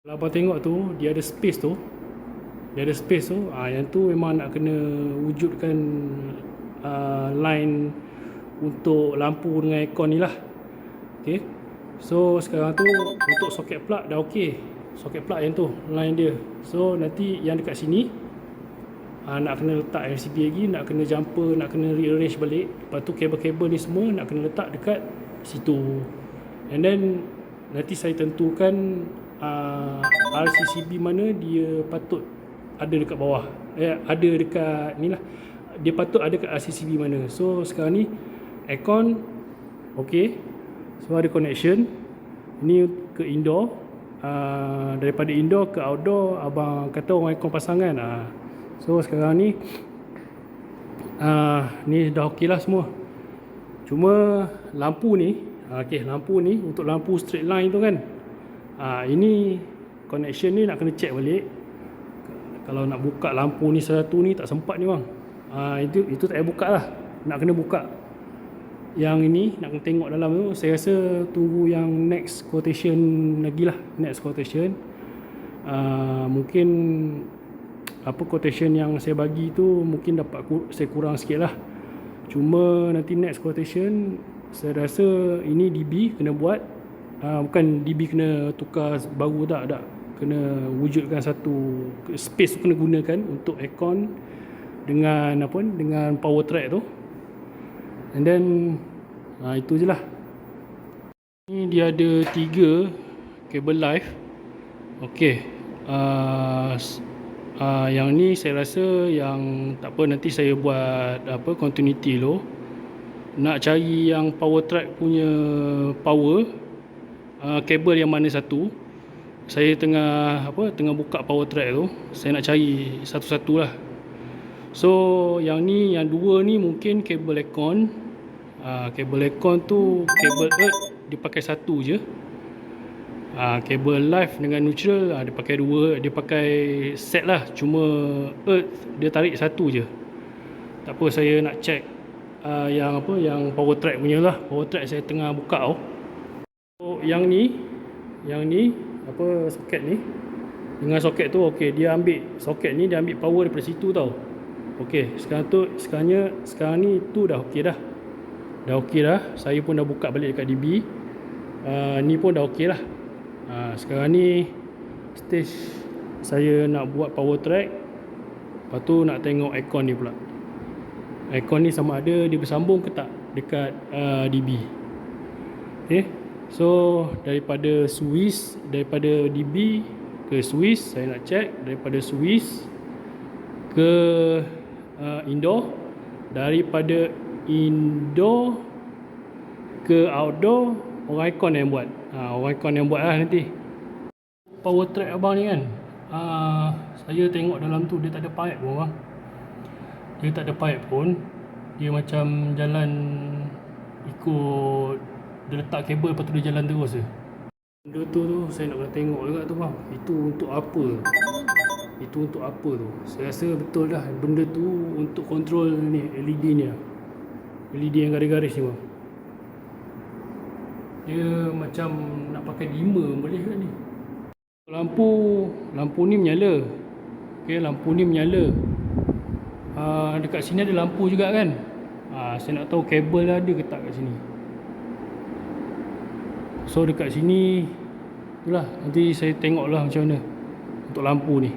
Kalau abang tengok tu, dia ada space tu. Dia ada space tu. Yang tu memang nak kena wujudkan line untuk lampu dengan aircon ni lah. Okay. So sekarang tu untuk soket plug dah okey. Soket plug yang tu, line dia. So nanti yang dekat sini nak kena letak MCB lagi, nak kena jumper, nak kena rearrange balik. Lepas tu kabel-kabel ni semua nak kena letak dekat situ. And then nanti saya tentukan RCCB mana dia patut ada dekat bawah, ada dekat ni lah, dia patut ada dekat RCCB mana. So sekarang ni aircon ok, so ada connection ni ke indoor. Daripada indoor ke outdoor abang kata orang aircon pasangan. So sekarang ni ni dah ok lah semua. Cuma lampu ni lampu ni untuk lampu straight line tu kan, ini connection ni nak kena check balik. Kalau nak buka lampu ni satu ni tak sempat ni bang. Itu tak payah buka lah, nak kena buka. Yang ini nak kena tengok dalam tu. Saya rasa tunggu yang next quotation lagi lah. Next quotation mungkin quotation yang saya bagi tu mungkin dapat saya kurang sikit lah. Cuma nanti next quotation saya rasa ini DB kena buat. Bukan DB kena tukar baru tak, kena wujudkan satu space tu kena gunakan untuk aircon dengan dengan power track tu. And then itu je lah. Ni dia ada 3 kabel live. Okey. Yang ni saya rasa yang tak apa, nanti saya buat continuity low. Nak cari yang power track punya power, kabel yang mana satu. Saya tengah buka power track tu. Saya nak cari satu-satu lah. So yang ni, yang 2 ni mungkin kabel aircon. Kabel aircon tu kabel earth dia pakai satu je. Kabel live dengan neutral dia pakai 2, dia pakai set lah. Cuma earth dia tarik satu je. Tak apa, saya nak check yang power track punya lah. Power track saya tengah buka tau. So yang ni soket ni dengan soket tu okey, dia ambil soket ni, dia ambil power daripada situ tau. Okey, sekarang ni tu dah okey dah. Dah okey dah. Saya pun dah buka balik dekat DB. Ni pun dah okey lah. Sekarang ni stage saya nak buat power track. Lepas tu nak tengok aircon ni pula. Aircon ni sama ada dia bersambung ke tak dekat DB. Okay. So daripada DB ke Swiss, saya nak check. Daripada Swiss ke indoor, daripada indoor ke outdoor, orang aircon yang buat. Orang aircon yang buat lah nanti. Power track abang ni kan, saya tengok dalam tu dia tak ada pipe pun bang. Dia tak ada pipe pun. Dia macam jalan ikut, dia letak kabel lepas tu dia jalan terus je. Benda tu saya nak kena tengok juga tu bang. Itu untuk apa? Itu untuk apa tu? Saya rasa betul dah benda tu untuk kontrol ni LED ni lah. LED yang garis-garis ni bang. Dia macam nak pakai dimmer boleh ke ni? Lampu ni menyala. Okey, lampu ni menyala. Dekat sini ada lampu juga kan. Saya nak tahu kabel ada ke tak kat sini. So dekat sini itulah, nanti saya tengoklah macam mana untuk lampu ni.